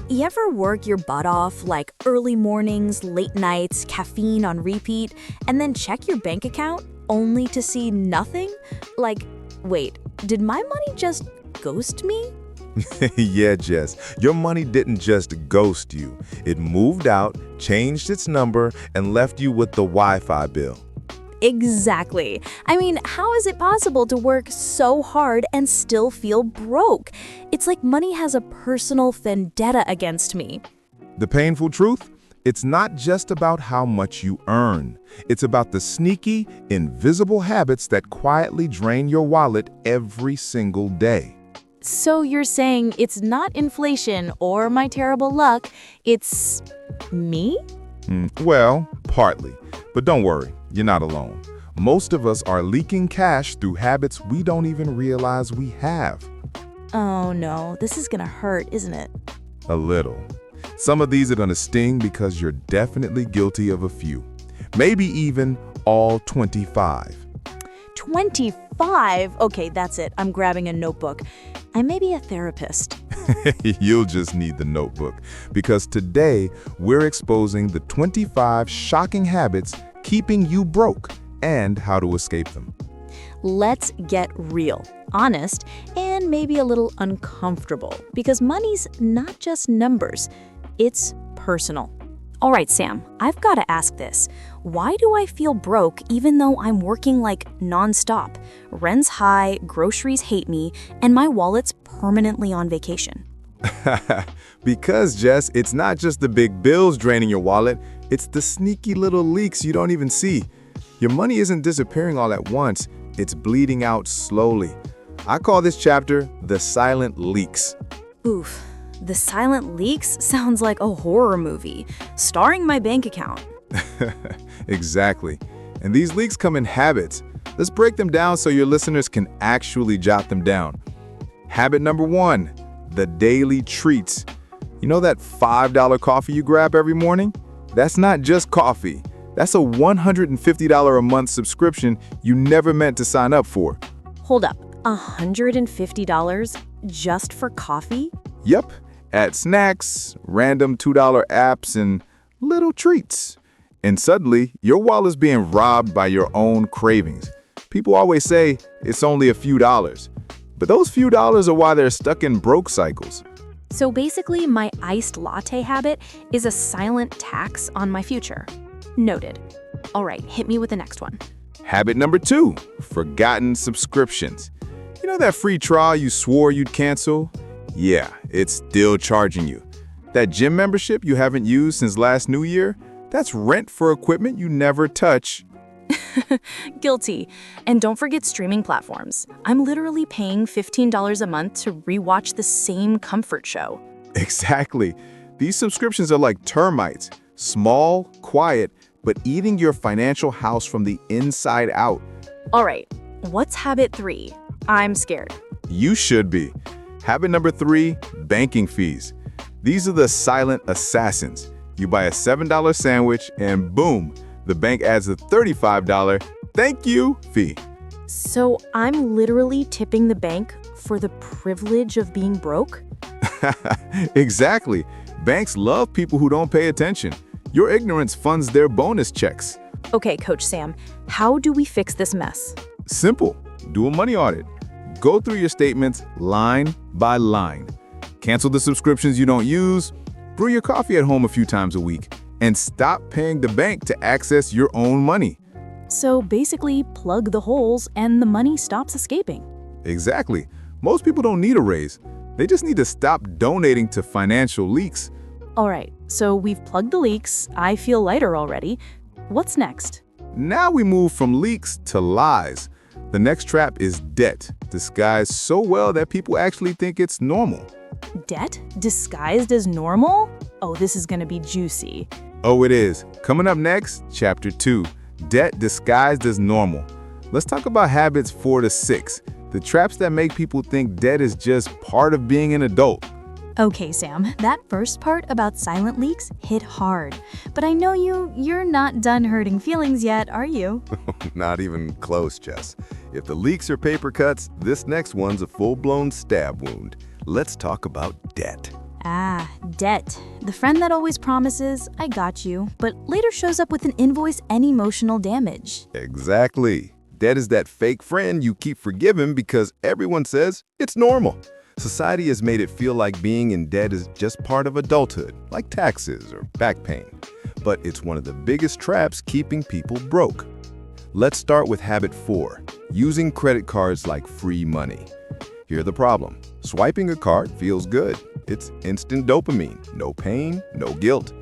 You ever work your butt off, like early mornings, late nights, caffeine on repeat, and then check your bank account only to see nothing? Like, wait, did my money just ghost me? Yeah, Jess, your money didn't just ghost you. It moved out, changed its number, and left you with the Wi-Fi bill. Exactly. I mean, how is it possible to work so hard and still feel broke? It's like money has a personal vendetta against me. The painful truth? It's not just about how much you earn. It's about the sneaky, invisible habits that quietly drain your wallet every single day. So you're saying it's not inflation or my terrible luck, it's me? Well, partly. But don't worry, you're not alone. Most of us are leaking cash through habits we don't even realize we have. Oh no, this is gonna hurt, isn't it? A little. Some of these are gonna sting because you're definitely guilty of a few. Maybe even all 25. 25? Okay, that's it. I'm grabbing a notebook. I may be a therapist. You'll just need the notebook, because today we're exposing the 25 shocking habits keeping you broke and how to escape them. Let's get real, honest, and maybe a little uncomfortable, because money's not just numbers, it's personal. All right, Sam, I've got to ask this. Why do I feel broke even though I'm working like nonstop? Rent's high, groceries hate me, and my wallet's permanently on vacation. Because, Jess, it's not just the big bills draining your wallet, it's the sneaky little leaks you don't even see. Your money isn't disappearing all at once, it's bleeding out slowly. I call this chapter the silent leaks. Oof, the silent leaks sounds like a horror movie, starring my bank account. Exactly. And these leaks come in habits. Let's break them down so your listeners can actually jot them down. Habit number 1, the daily treats. You know that $5 coffee you grab every morning? That's not just coffee. That's a $150 a month subscription you never meant to sign up for. Hold up, $150 just for coffee? Yep, add snacks, random $2 apps, and little treats. And suddenly, your wallet's being robbed by your own cravings. People always say it's only a few dollars. But those few dollars are why they're stuck in broke cycles. So basically, my iced latte habit is a silent tax on my future. Noted. All right, hit me with the next one. Habit number 2, forgotten subscriptions. You know that free trial you swore you'd cancel? Yeah, it's still charging you. That gym membership you haven't used since last New Year? That's rent for equipment you never touch. Guilty. And don't forget streaming platforms. I'm literally paying $15 a month to rewatch the same comfort show. Exactly. These subscriptions are like termites, small, quiet, but eating your financial house from the inside out. All right, what's habit 3? I'm scared. You should be. Habit number 3, banking fees. These are the silent assassins. You buy a $7 sandwich and boom, the bank adds a $35 thank you fee. So I'm literally tipping the bank for the privilege of being broke? Exactly. Banks love people who don't pay attention. Your ignorance funds their bonus checks. Okay, Coach Sam, how do we fix this mess? Simple. Do a money audit. Go through your statements line by line. Cancel the subscriptions you don't use. Brew your coffee at home a few times a week. And stop paying the bank to access your own money. So basically, plug the holes and the money stops escaping. Exactly. Most people don't need a raise. They just need to stop donating to financial leaks. All right, so we've plugged the leaks. I feel lighter already. What's next? Now we move from leaks to lies. The next trap is debt, disguised so well that people actually think it's normal. Debt disguised as normal? Oh, this is gonna be juicy. Oh, it is. Coming up next, Chapter 2, Debt Disguised as Normal. Let's talk about habits 4 to 6, the traps that make people think debt is just part of being an adult. Okay, Sam, that first part about silent leaks hit hard. But I know you're not done hurting feelings yet, are you? Not even close, Jess. If the leaks are paper cuts, this next one's a full-blown stab wound. Let's talk about debt. Ah, debt. The friend that always promises, I got you, but later shows up with an invoice and emotional damage. Exactly. Debt is that fake friend you keep forgiving because everyone says it's normal. Society has made it feel like being in debt is just part of adulthood, like taxes or back pain. But it's one of the biggest traps keeping people broke. Let's start with habit 4, using credit cards like free money. Here's the problem. Swiping a card feels good. It's instant dopamine, no pain, no guilt,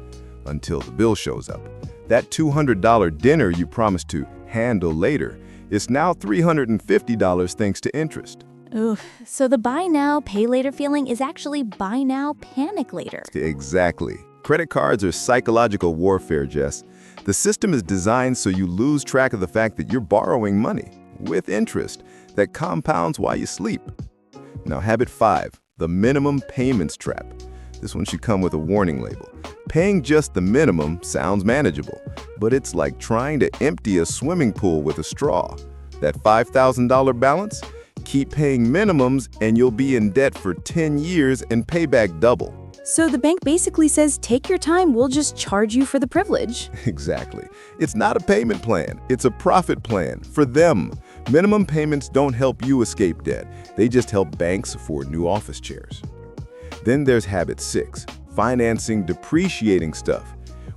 until the bill shows up. That $200 dinner you promised to handle later is now $350 thanks to interest. Ooh, so the buy now, pay later feeling is actually buy now, panic later. Exactly. Credit cards are psychological warfare, Jess. The system is designed so you lose track of the fact that you're borrowing money with interest that compounds while you sleep. Now, habit 5, the minimum payments trap. This one should come with a warning label. Paying just the minimum sounds manageable, but it's like trying to empty a swimming pool with a straw. That $5,000 balance? Keep paying minimums and you'll be in debt for 10 years and pay back double. So the bank basically says, take your time, we'll just charge you for the privilege. Exactly. It's not a payment plan. It's a profit plan for them. Minimum payments don't help you escape debt. They just help banks afford new office chairs. Then there's habit 6, financing depreciating stuff.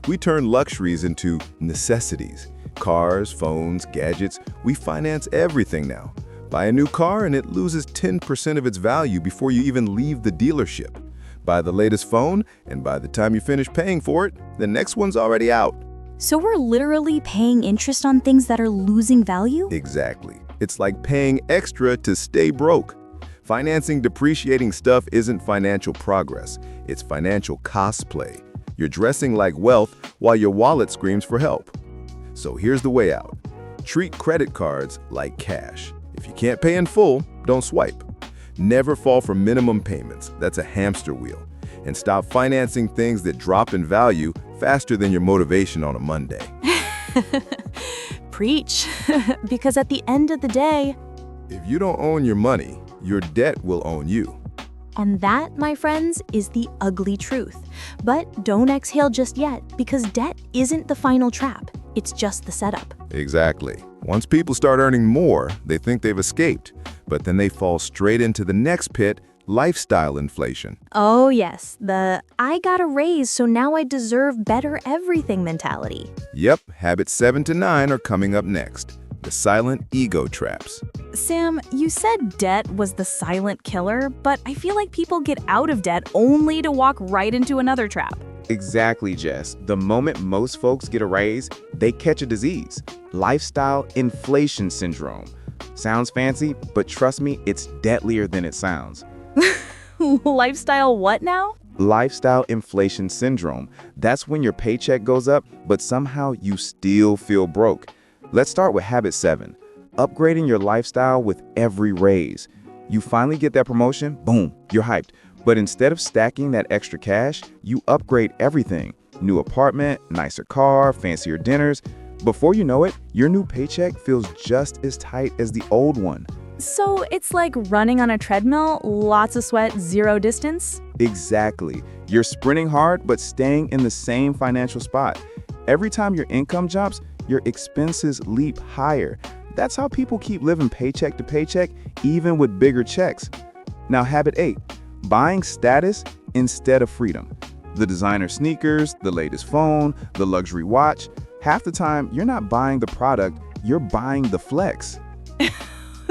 We turn luxuries into necessities. Cars, phones, gadgets, we finance everything now. Buy a new car and it loses 10% of its value before you even leave the dealership. Buy the latest phone, and by the time you finish paying for it, the next one's already out. So we're literally paying interest on things that are losing value? Exactly. It's like paying extra to stay broke. Financing depreciating stuff isn't financial progress. It's financial cosplay. You're dressing like wealth while your wallet screams for help. So here's the way out. Treat credit cards like cash. If you can't pay in full, don't swipe. Never fall for minimum payments. That's a hamster wheel. And stop financing things that drop in value faster than your motivation on a Monday. Preach. Because at the end of the day, If you don't own your money, your debt will own you. and that, my friends, is the ugly truth. But don't exhale just yet, because debt isn't the final trap. It's just the setup. Exactly. Once people start earning more, they think they've escaped. But then they fall straight into the next pit, lifestyle inflation. Oh yes, the I got a raise, so now I deserve better everything mentality. Yep, habits 7 to 9 are coming up next. The silent ego traps. Sam, you said debt was the silent killer, but I feel like people get out of debt only to walk right into another trap. Exactly, Jess. The moment most folks get a raise, they catch a disease. Lifestyle inflation syndrome. Sounds fancy, but trust me, it's deadlier than it sounds. Lifestyle what now? Lifestyle inflation syndrome. That's when your paycheck goes up, but somehow you still feel broke. Let's start with habit 7. Upgrading your lifestyle with every raise. You finally get that promotion, boom, you're hyped. But instead of stacking that extra cash, you upgrade everything. New apartment, nicer car, fancier dinners. Before you know it, your new paycheck feels just as tight as the old one. So it's like running on a treadmill, lots of sweat, zero distance? Exactly. You're sprinting hard, but staying in the same financial spot. Every time your income jumps, your expenses leap higher. That's how people keep living paycheck to paycheck, even with bigger checks. Now, habit 8, buying status instead of freedom. The designer sneakers, the latest phone, the luxury watch. Half the time, you're not buying the product, you're buying the flex.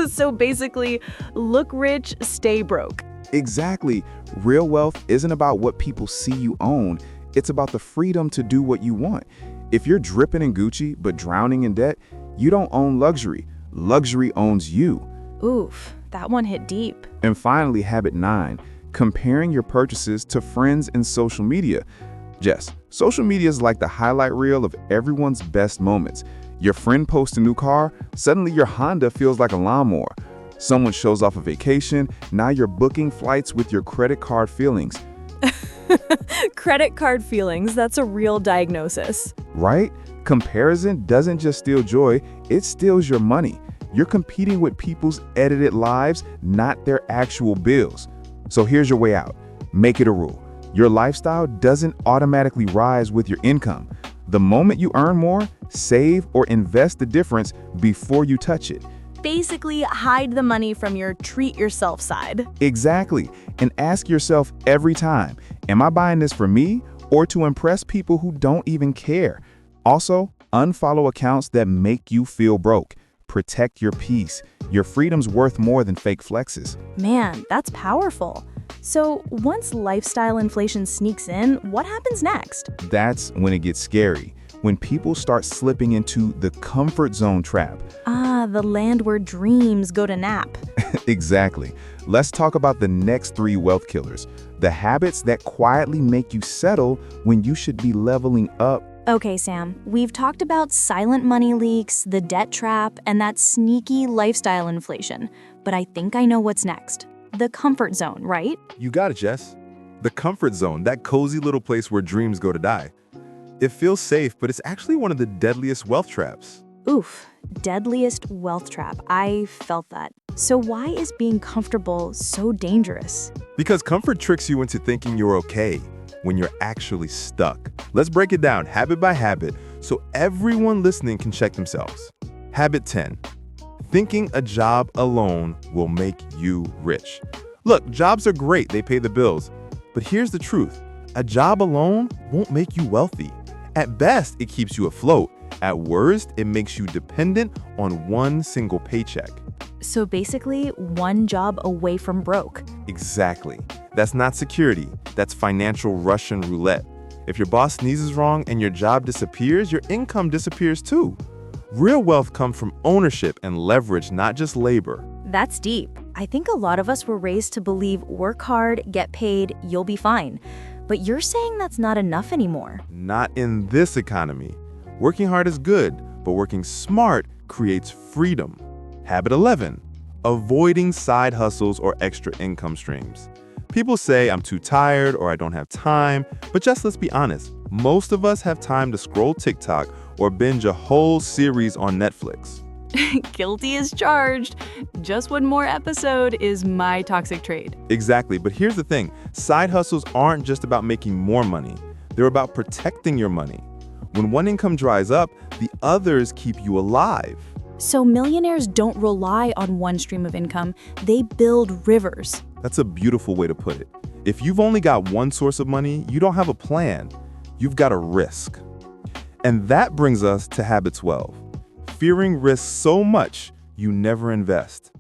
So basically, look rich, stay broke. Exactly. Real wealth isn't about what people see you own. It's about the freedom to do what you want. If you're dripping in Gucci but drowning in debt, you don't own luxury. Luxury owns you. Oof, that one hit deep. And finally, habit 9, comparing your purchases to friends and social media. Jess, social media is like the highlight reel of everyone's best moments. Your friend posts a new car, suddenly your Honda feels like a lawnmower. Someone shows off a vacation, now you're booking flights with your credit card feelings. Credit card feelings, that's a real diagnosis. Right? Comparison doesn't just steal joy, it steals your money. You're competing with people's edited lives, not their actual bills. So here's your way out. Make it a rule. Your lifestyle doesn't automatically rise with your income. The moment you earn more, save or invest the difference before you touch it. Basically, hide the money from your treat yourself side. Exactly. And ask yourself every time, am I buying this for me or to impress people who don't even care? Also, unfollow accounts that make you feel broke. Protect your peace. Your freedom's worth more than fake flexes. Man, that's powerful. So once lifestyle inflation sneaks in, what happens next? That's when it gets scary. When people start slipping into the comfort zone trap. Ah, the land where dreams go to nap. Exactly. Let's talk about the next 3 wealth killers. The habits that quietly make you settle when you should be leveling up. Okay, Sam, we've talked about silent money leaks, the debt trap, and that sneaky lifestyle inflation. But I think I know what's next. The comfort zone, right? You got it, Jess. The comfort zone, that cozy little place where dreams go to die. It feels safe, but it's actually one of the deadliest wealth traps. Oof, deadliest wealth trap. I felt that. So why is being comfortable so dangerous? Because comfort tricks you into thinking you're okay when you're actually stuck. Let's break it down habit by habit so everyone listening can check themselves. Habit 10. Thinking a job alone will make you rich. Look, jobs are great, they pay the bills. But here's the truth. A job alone won't make you wealthy. At best, it keeps you afloat. At worst, it makes you dependent on one single paycheck. So basically, one job away from broke. Exactly. That's not security. That's financial Russian roulette. If your boss sneezes wrong and your job disappears, your income disappears too. Real wealth comes from ownership and leverage, not just labor. That's deep. I think a lot of us were raised to believe work hard, get paid, you'll be fine. But you're saying that's not enough anymore. Not in this economy. Working hard is good, but working smart creates freedom. Habit 11. Avoiding side hustles or extra income streams. People say I'm too tired or I don't have time, but just let's be honest. Most of us have time to scroll TikTok or binge a whole series on Netflix. Guilty as charged. Just one more episode is my toxic trait. Exactly, but here's the thing. Side hustles aren't just about making more money. They're about protecting your money. When one income dries up, the others keep you alive. So millionaires don't rely on one stream of income, they build rivers. That's a beautiful way to put it. If you've only got one source of money, you don't have a plan. You've got a risk. And that brings us to habit 12. Fearing risk so much, you never invest.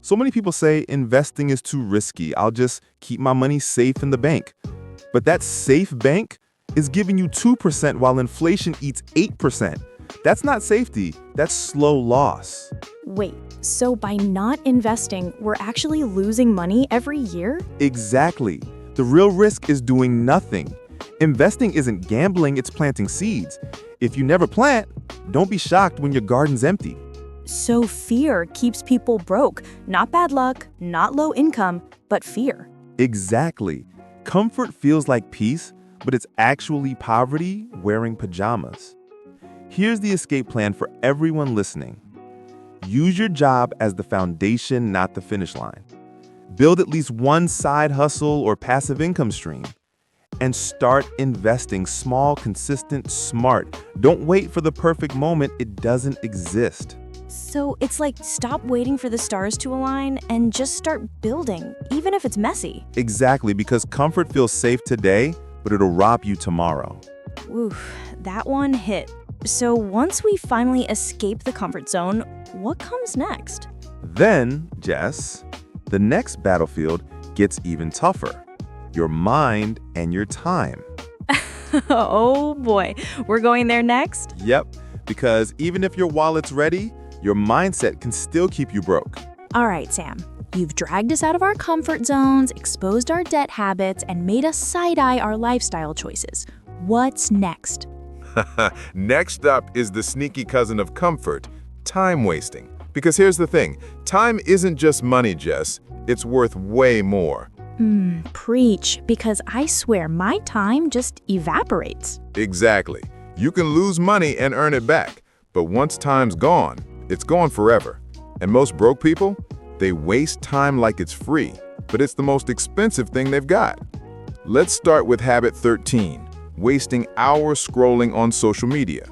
So many people say investing is too risky. I'll just keep my money safe in the bank. But that safe bank is giving you 2% while inflation eats 8%. That's not safety, that's slow loss. Wait, so by not investing, we're actually losing money every year? Exactly. The real risk is doing nothing. Investing isn't gambling, it's planting seeds. If you never plant, don't be shocked when your garden's empty. So fear keeps people broke. Not bad luck, not low income, but fear. Exactly. Comfort feels like peace, but it's actually poverty wearing pajamas. Here's the escape plan for everyone listening. Use your job as the foundation, not the finish line. Build at least one side hustle or passive income stream. And start investing small, consistent, smart. Don't wait for the perfect moment. It doesn't exist. So it's like stop waiting for the stars to align and just start building, even if it's messy. Exactly, because comfort feels safe today, but it'll rob you tomorrow. Oof, that one hit. So once we finally escape the comfort zone, what comes next? Then, Jess, the next battlefield gets even tougher. Your mind and your time. Oh boy, we're going there next? Yep, because even if your wallet's ready, your mindset can still keep you broke. All right, Sam. You've dragged us out of our comfort zones, exposed our debt habits, and made us side-eye our lifestyle choices. What's next? Next up is the sneaky cousin of comfort, time wasting. Because here's the thing, time isn't just money, Jess. It's worth way more. Preach, because I swear my time just evaporates. Exactly. You can lose money and earn it back, but once time's gone, it's gone forever. And most broke people, they waste time like it's free, but it's the most expensive thing they've got. Let's start with habit 13, wasting hours scrolling on social media.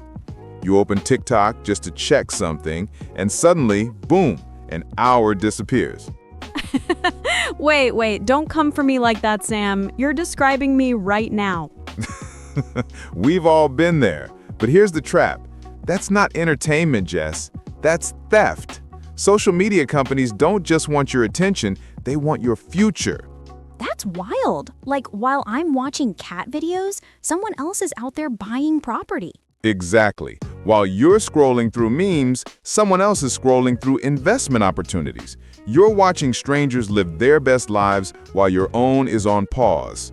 You open TikTok just to check something, and suddenly, boom, an hour disappears. Wait, don't come for me like that, Sam. You're describing me right now. We've all been there, but here's the trap. That's not entertainment, Jess. That's theft. Social media companies don't just want your attention, they want your future. That's wild. Like, while I'm watching cat videos, someone else is out there buying property. Exactly. While you're scrolling through memes, someone else is scrolling through investment opportunities. You're watching strangers live their best lives while your own is on pause.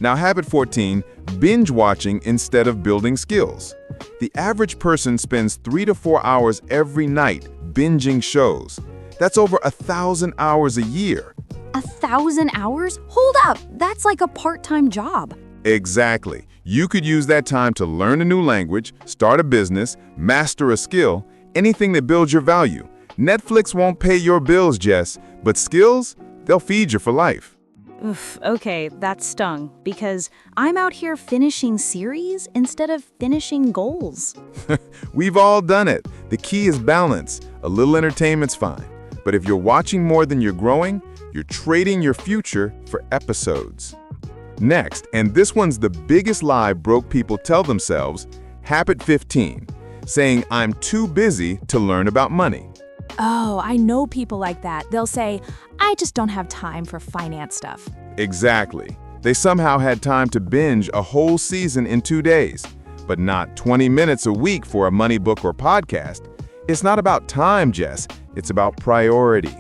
Now, habit 14, binge watching instead of building skills. The average person spends 3 to 4 hours every night binging shows. That's over 1,000 hours a year. 1,000 hours? Hold up, that's like a part-time job. Exactly. You could use that time to learn a new language, start a business, master a skill, anything that builds your value. Netflix won't pay your bills, Jess, but skills, they'll feed you for life. Oof, okay, that stung, because I'm out here finishing series instead of finishing goals. We've all done it. The key is balance. A little entertainment's fine. But if you're watching more than you're growing, you're trading your future for episodes. Next, and this one's the biggest lie broke people tell themselves, habit 15, saying I'm too busy to learn about money. Oh, I know people like that. They'll say, I just don't have time for finance stuff. Exactly. They somehow had time to binge a whole season in 2 days, but not 20 minutes a week for a money book or podcast. It's not about time, Jess. It's about priority.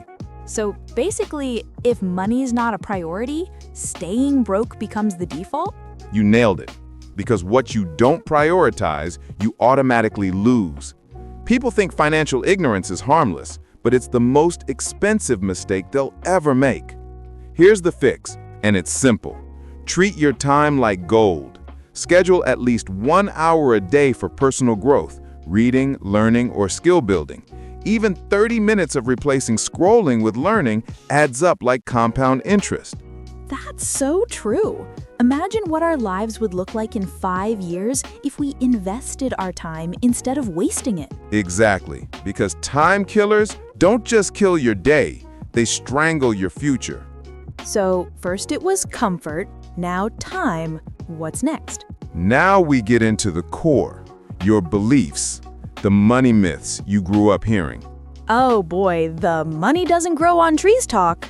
So basically, if money's not a priority, staying broke becomes the default? You nailed it. Because what you don't prioritize, you automatically lose. People think financial ignorance is harmless, but it's the most expensive mistake they'll ever make. Here's the fix, and it's simple. Treat your time like gold. Schedule at least 1 hour a day for personal growth, reading, learning, or skill building. Even 30 minutes of replacing scrolling with learning adds up like compound interest. That's so true. Imagine what our lives would look like in 5 years if we invested our time instead of wasting it. Exactly, because time killers don't just kill your day, they strangle your future. So first it was comfort, now time. What's next? Now we get into the core, your beliefs, the money myths you grew up hearing. Oh boy, the money doesn't grow on trees talk.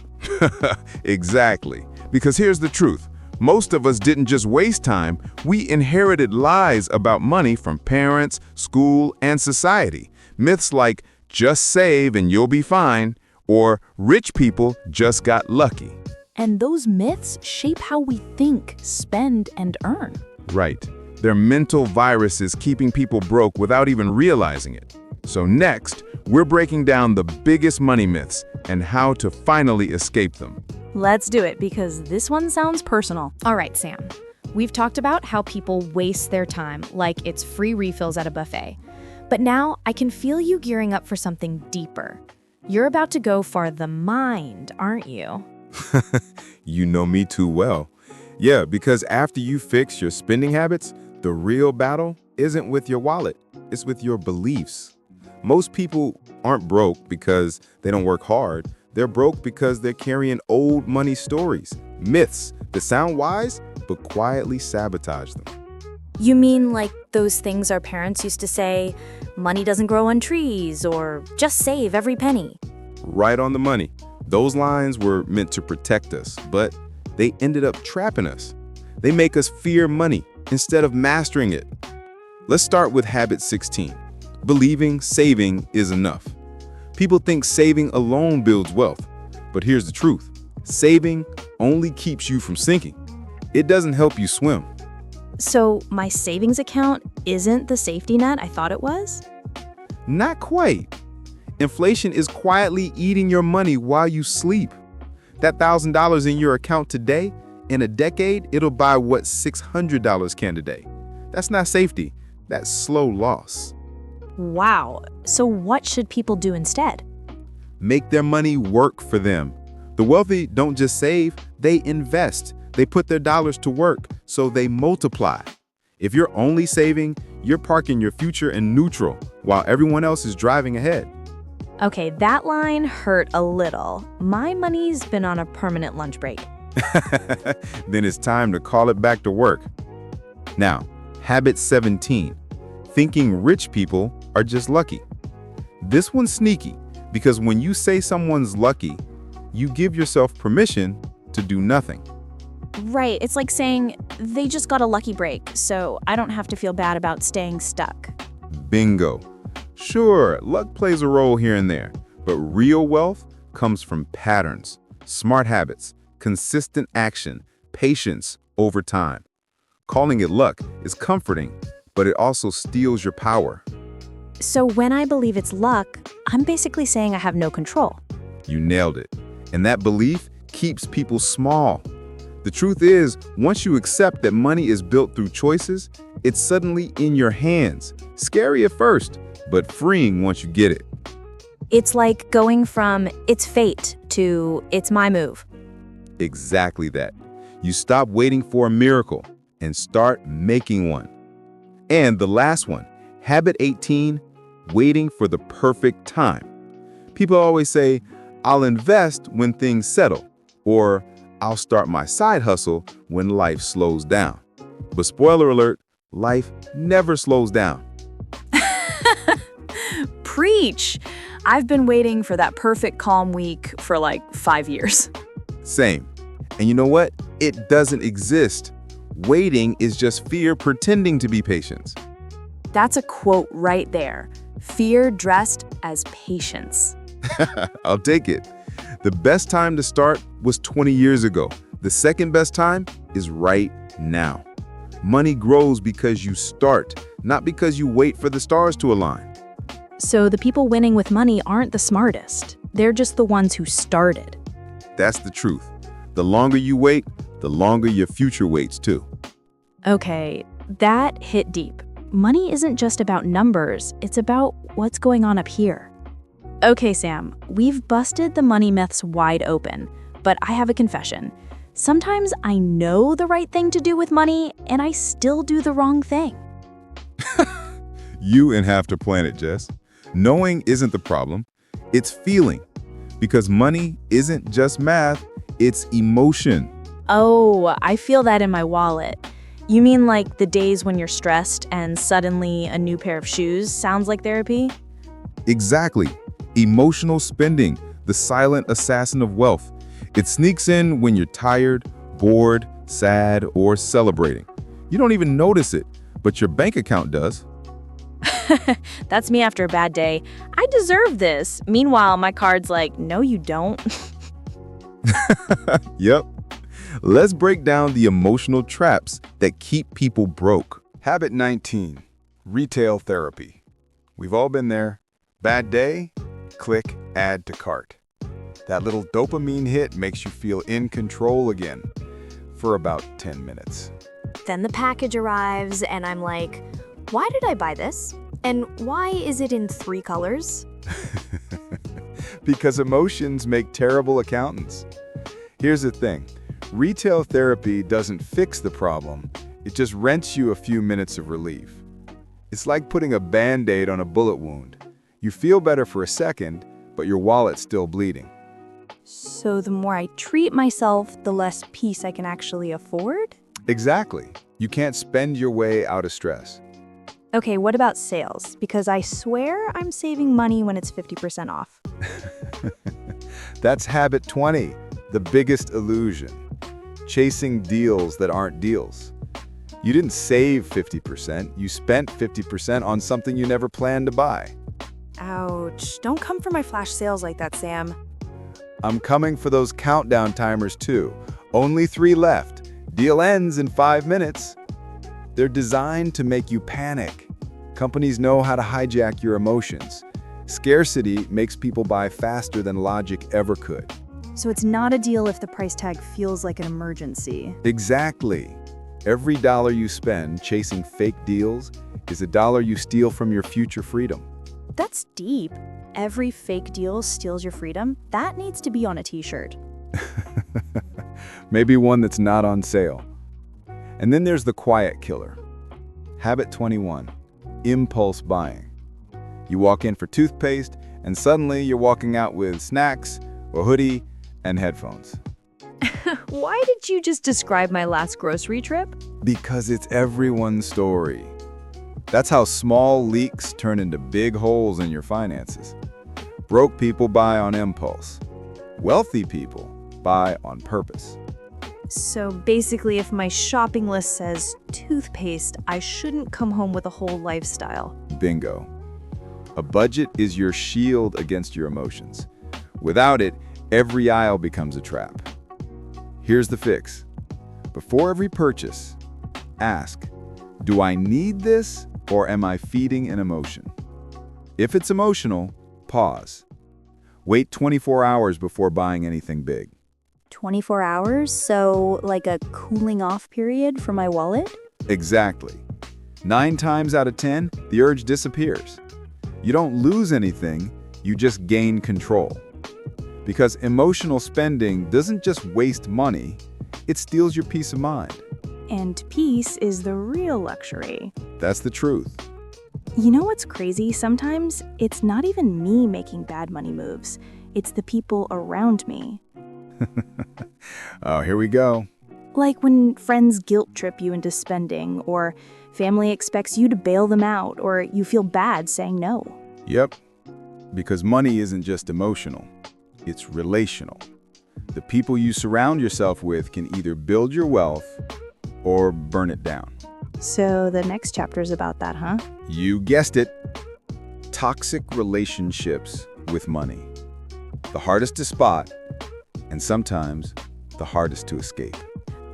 Exactly, because here's the truth. Most of us didn't just waste time, we inherited lies about money from parents, school, and society. Myths like, just save and you'll be fine, or rich people just got lucky. And those myths shape how we think, spend, and earn. Right. They're mental viruses keeping people broke without even realizing it. So next, we're breaking down the biggest money myths and how to finally escape them. Let's do it, because this one sounds personal. All right, Sam. We've talked about how people waste their time like it's free refills at a buffet. But now I can feel you gearing up for something deeper. You're about to go for the mind, aren't you? You know me too well. Yeah, because after you fix your spending habits, the real battle isn't with your wallet, it's with your beliefs. Most people aren't broke because they don't work hard. They're broke because they're carrying old money stories, myths that sound wise, but quietly sabotage them. You mean like those things our parents used to say, money doesn't grow on trees, or just save every penny? Right on the money. Those lines were meant to protect us, but they ended up trapping us. They make us fear money instead of mastering it. Let's start with habit 16. Believing saving is enough. People think saving alone builds wealth, but here's the truth. Saving only keeps you from sinking. It doesn't help you swim. So my savings account isn't the safety net I thought it was? Not quite. Inflation is quietly eating your money while you sleep. That $1,000 in your account today, in a decade, it'll buy what $600 can today. That's not safety, that's slow loss. Wow. So what should people do instead? Make their money work for them. The wealthy don't just save, they invest. They put their dollars to work, so they multiply. If you're only saving, you're parking your future in neutral while everyone else is driving ahead. Okay, that line hurt a little. My money's been on a permanent lunch break. Then it's time to call it back to work. Now, habit 17, thinking rich people are just lucky. This one's sneaky because when you say someone's lucky, you give yourself permission to do nothing. Right, it's like saying they just got a lucky break, so I don't have to feel bad about staying stuck. Bingo. Sure, luck plays a role here and there, but real wealth comes from patterns, smart habits, consistent action, patience over time. Calling it luck is comforting, but it also steals your power. So when I believe it's luck, I'm basically saying I have no control. You nailed it. And that belief keeps people small. The truth is, once you accept that money is built through choices, it's suddenly in your hands. Scary at first, but freeing once you get it. It's like going from it's fate to it's my move. Exactly that. You stop waiting for a miracle and start making one. And the last one, habit 18, waiting for the perfect time. People always say, I'll invest when things settle, or I'll start my side hustle when life slows down. But spoiler alert, life never slows down. Preach! I've been waiting for that perfect calm week for like 5 years. Same. And you know what? It doesn't exist. Waiting is just fear pretending to be patience. That's a quote right there. Fear dressed as patience. I'll take it. The best time to start was 20 years ago. The second best time is right now. Money grows because you start, not because you wait for the stars to align. So the people winning with money aren't the smartest. They're just the ones who started. That's the truth. The longer you wait, the longer your future waits too. Okay, that hit deep. Money isn't just about numbers, it's about what's going on up here. Okay, Sam, we've busted the money myths wide open, but I have a confession. Sometimes I know the right thing to do with money, and I still do the wrong thing. You and half the planet, Jess. Knowing isn't the problem, it's feeling. Because money isn't just math, it's emotion. Oh, I feel that in my wallet. You mean like the days when you're stressed and suddenly a new pair of shoes sounds like therapy? Exactly. Emotional spending, the silent assassin of wealth. It sneaks in when you're tired, bored, sad, or celebrating. You don't even notice it, but your bank account does. That's me after a bad day. I deserve this. Meanwhile, my card's like, no, you don't. Yep. Let's break down the emotional traps that keep people broke. Habit 19, retail therapy. We've all been there. Bad day? Click add to cart. That little dopamine hit makes you feel in control again for about 10 minutes. Then the package arrives and I'm like, why did I buy this? And why is it in 3 colors? Because emotions make terrible accountants. Here's the thing. Retail therapy doesn't fix the problem. It just rents you a few minutes of relief. It's like putting a Band-Aid on a bullet wound. You feel better for a second, but your wallet's still bleeding. So the more I treat myself, the less peace I can actually afford? Exactly. You can't spend your way out of stress. Okay, what about sales? Because I swear I'm saving money when it's 50% off. That's habit 20, the biggest illusion. Chasing deals that aren't deals. You didn't save 50%, you spent 50% on something you never planned to buy. Ouch. Don't come for my flash sales like that, Sam. I'm coming for those countdown timers too. Only 3 left. Deal ends in 5 minutes. They're designed to make you panic. Companies know how to hijack your emotions. Scarcity makes people buy faster than logic ever could. So it's not a deal if the price tag feels like an emergency. Exactly. Every dollar you spend chasing fake deals is a dollar you steal from your future freedom. That's deep. Every fake deal steals your freedom? That needs to be on a t-shirt. Maybe one that's not on sale. And then there's the quiet killer. Habit 21, impulse buying. You walk in for toothpaste, and suddenly you're walking out with snacks, a hoodie, and headphones. Why did you just describe my last grocery trip? Because it's everyone's story. That's how small leaks turn into big holes in your finances. Broke people buy on impulse. Wealthy people buy on purpose. So basically, if my shopping list says toothpaste, I shouldn't come home with a whole lifestyle. Bingo. A budget is your shield against your emotions. Without it, every aisle becomes a trap. Here's the fix. Before every purchase, ask, do I need this or am I feeding an emotion? If it's emotional, pause. Wait 24 hours before buying anything big. 24 hours? So like a cooling off period for my wallet? Exactly. 9 times out of 10, the urge disappears. You don't lose anything, you just gain control. Because emotional spending doesn't just waste money, it steals your peace of mind. And peace is the real luxury. That's the truth. You know what's crazy? Sometimes it's not even me making bad money moves. It's the people around me. Oh, here we go. Like when friends guilt trip you into spending, or family expects you to bail them out, or you feel bad saying no. Yep. Because money isn't just emotional, it's relational. The people you surround yourself with can either build your wealth or burn it down. So the next chapter is about that, huh? You guessed it. Toxic relationships with money. The hardest to spot, and sometimes the hardest to escape.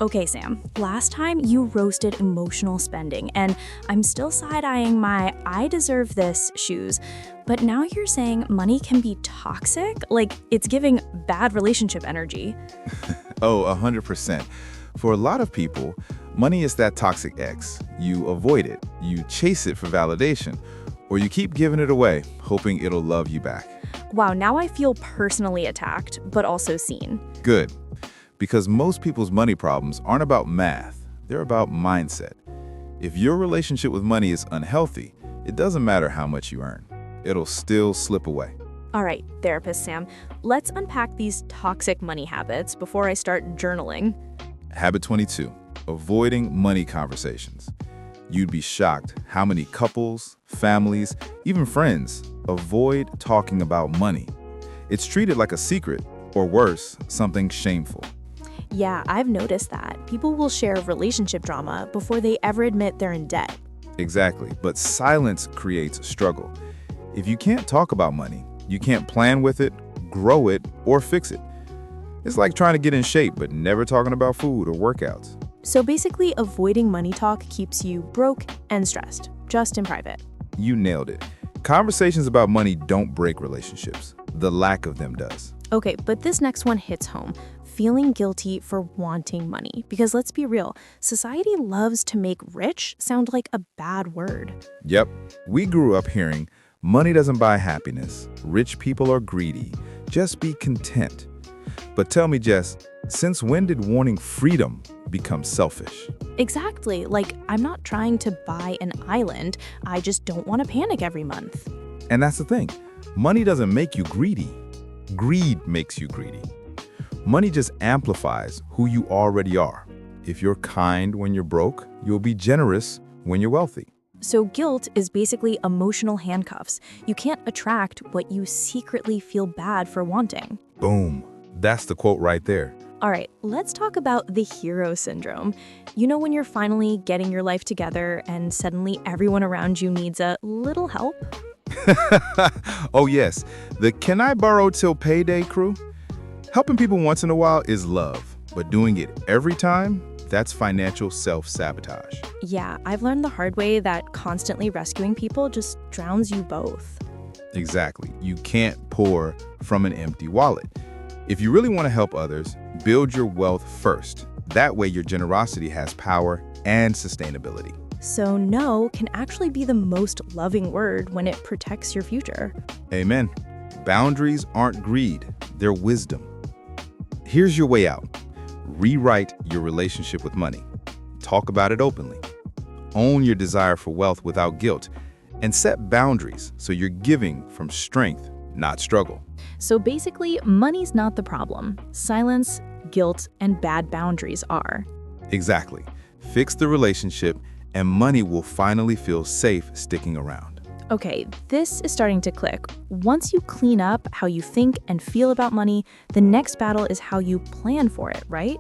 Okay, Sam, last time you roasted emotional spending, and I'm still side-eyeing my I deserve this shoes, but now you're saying money can be toxic? Like it's giving bad relationship energy. Oh, 100%. For a lot of people, money is that toxic ex. You avoid it, you chase it for validation, or you keep giving it away, hoping it'll love you back. Wow, now I feel personally attacked, but also seen. Good. Because most people's money problems aren't about math, they're about mindset. If your relationship with money is unhealthy, it doesn't matter how much you earn. It'll still slip away. All right, therapist Sam, let's unpack these toxic money habits before I start journaling. Habit 22, avoiding money conversations. You'd be shocked how many couples, families, even friends avoid talking about money. It's treated like a secret, or worse, something shameful. Yeah, I've noticed that. People will share relationship drama before they ever admit they're in debt. Exactly, but silence creates struggle. If you can't talk about money, you can't plan with it, grow it, or fix it. It's like trying to get in shape but never talking about food or workouts. So basically, avoiding money talk keeps you broke and stressed, just in private. You nailed it. Conversations about money don't break relationships. The lack of them does. Okay, but this next one hits home. Feeling guilty for wanting money. Because let's be real, society loves to make rich sound like a bad word. Yep, we grew up hearing, money doesn't buy happiness, rich people are greedy, just be content. But tell me, Jess, since when did wanting freedom become selfish? Exactly, like I'm not trying to buy an island, I just don't want to panic every month. And that's the thing, money doesn't make you greedy. Greed makes you greedy. Money just amplifies who you already are. If you're kind when you're broke, you'll be generous when you're wealthy. So guilt is basically emotional handcuffs. You can't attract what you secretly feel bad for wanting. Boom. That's the quote right there. All right, let's talk about the hero syndrome. You know when you're finally getting your life together and suddenly everyone around you needs a little help? Oh yes, the can I borrow till payday crew? Helping people once in a while is love, but doing it every time, that's financial self-sabotage. Yeah, I've learned the hard way that constantly rescuing people just drowns you both. Exactly. You can't pour from an empty wallet. If you really want to help others, build your wealth first. That way your generosity has power and sustainability. So no can actually be the most loving word when it protects your future. Amen. Boundaries aren't greed, they're wisdom. Here's your way out. Rewrite your relationship with money. Talk about it openly. Own your desire for wealth without guilt, and set boundaries so you're giving from strength, not struggle. So basically, money's not the problem. Silence, guilt, and bad boundaries are. Exactly. Fix the relationship, and money will finally feel safe sticking around. Okay, this is starting to click. Once you clean up how you think and feel about money, the next battle is how you plan for it, right?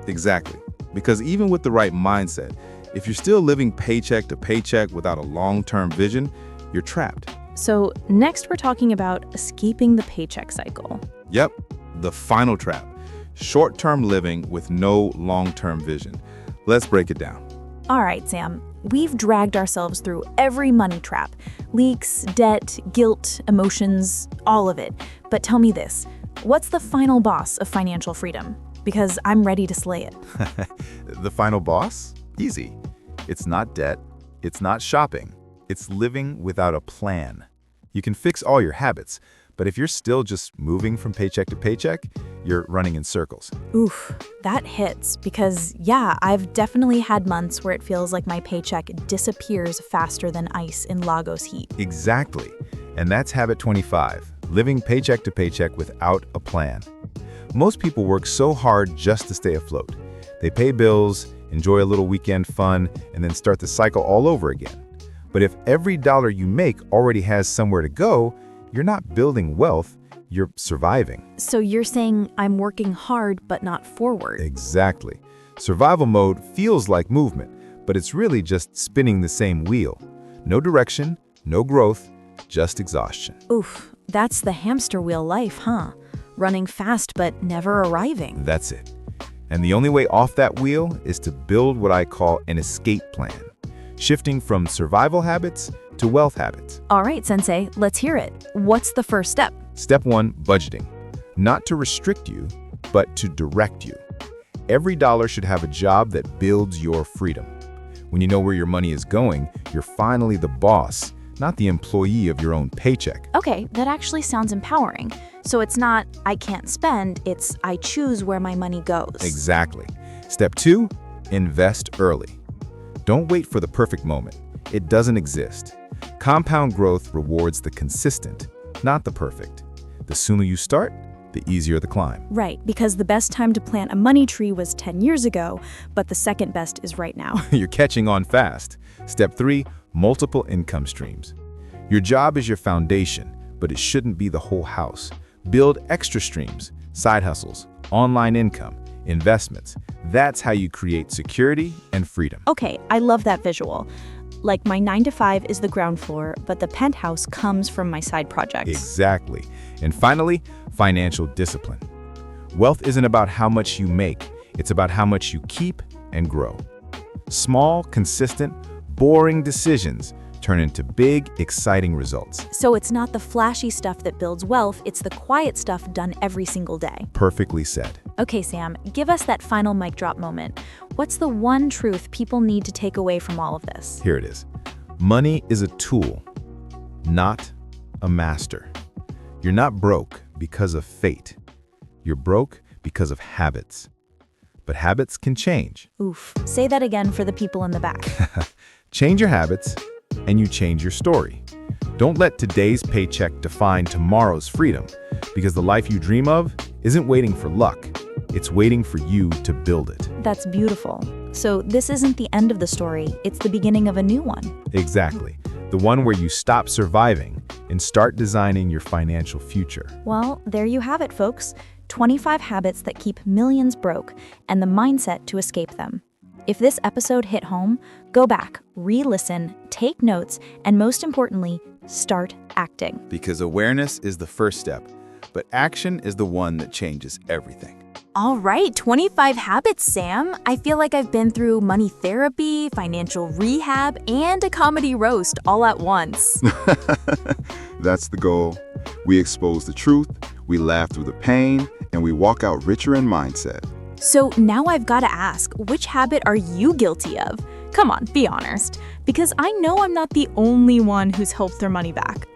Exactly. Because even with the right mindset, if you're still living paycheck to paycheck without a long-term vision, you're trapped. So next we're talking about escaping the paycheck cycle. Yep, the final trap. Short-term living with no long-term vision. Let's break it down. All right, Sam, we've dragged ourselves through every money trap. Leaks, debt, guilt, emotions, all of it. But tell me this, what's the final boss of financial freedom? Because I'm ready to slay it. The final boss? Easy. It's not debt. It's not shopping. It's living without a plan. You can fix all your habits, but if you're still just moving from paycheck to paycheck, you're running in circles. Oof, that hits because, yeah, I've definitely had months where it feels like my paycheck disappears faster than ice in Lagos heat. Exactly. And that's habit 25, living paycheck to paycheck without a plan. Most people work so hard just to stay afloat. They pay bills, enjoy a little weekend fun, and then start the cycle all over again. But if every dollar you make already has somewhere to go, you're not building wealth, you're surviving. So you're saying I'm working hard but not forward. Exactly. Survival mode feels like movement, but it's really just spinning the same wheel. No direction, no growth, just exhaustion. Oof, that's the hamster wheel life, huh? Running fast but never arriving. That's it. And the only way off that wheel is to build what I call an escape plan, shifting from survival habits to wealth habits. All right, Sensei, let's hear it. What's the first step? Step 1, budgeting. Not to restrict you, but to direct you. Every dollar should have a job that builds your freedom. When you know where your money is going, you're finally the boss, not the employee of your own paycheck. Okay, that actually sounds empowering. So it's not, I can't spend, it's I choose where my money goes. Exactly. Step 2, invest early. Don't wait for the perfect moment. It doesn't exist. Compound growth rewards the consistent, not the perfect. The sooner you start, the easier the climb. Right, because the best time to plant a money tree was 10 years ago, but the second best is right now. You're catching on fast. Step 3, multiple income streams. Your job is your foundation, but it shouldn't be the whole house. Build extra streams, side hustles, online income, investments. That's how you create security and freedom. Okay, I love that visual. Like my 9-to-5 is the ground floor, but the penthouse comes from my side projects. Exactly. And finally, financial discipline. Wealth isn't about how much you make, it's about how much you keep and grow. Small, consistent, boring decisions turn into big, exciting results. So it's not the flashy stuff that builds wealth, it's the quiet stuff done every single day. Perfectly said. Okay, Sam, give us that final mic drop moment. What's the one truth people need to take away from all of this? Here it is. Money is a tool, not a master. You're not broke because of fate. You're broke because of habits. But habits can change. Oof. Say that again for the people in the back. Change your habits, and you change your story. Don't let today's paycheck define tomorrow's freedom, because the life you dream of isn't waiting for luck. It's waiting for you to build it. That's beautiful. So this isn't the end of the story, it's the beginning of a new one. Exactly. The one where you stop surviving and start designing your financial future. Well, there you have it, folks. 25 habits that keep millions broke and the mindset to escape them. If this episode hit home, go back, re-listen, take notes, and most importantly, start acting. Because awareness is the first step, but action is the one that changes everything. All right, 25 habits, Sam. I feel like I've been through money therapy, financial rehab, and a comedy roast all at once. That's the goal. We expose the truth, we laugh through the pain, and we walk out richer in mindset. So now I've got to ask, which habit are you guilty of? Come on, be honest. Because I know I'm not the only one who's helped their money back.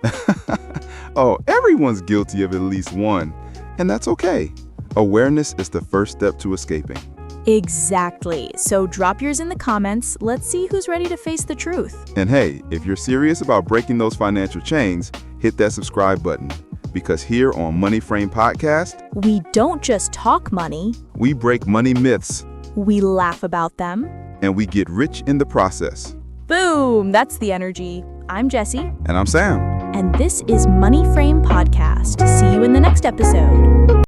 Oh, everyone's guilty of at least one, and that's okay. Awareness is the first step to escaping. Exactly. So drop yours in the comments. Let's see who's ready to face the truth. And hey, if you're serious about breaking those financial chains, hit that subscribe button. Because here on MoneyFrame Podcast, We don't just talk money, we break money myths we laugh about them. and we get rich in the process. Boom! That's the energy. I'm Jessy, And I'm Sam. and this is MoneyFrame Podcast. See you in the next episode.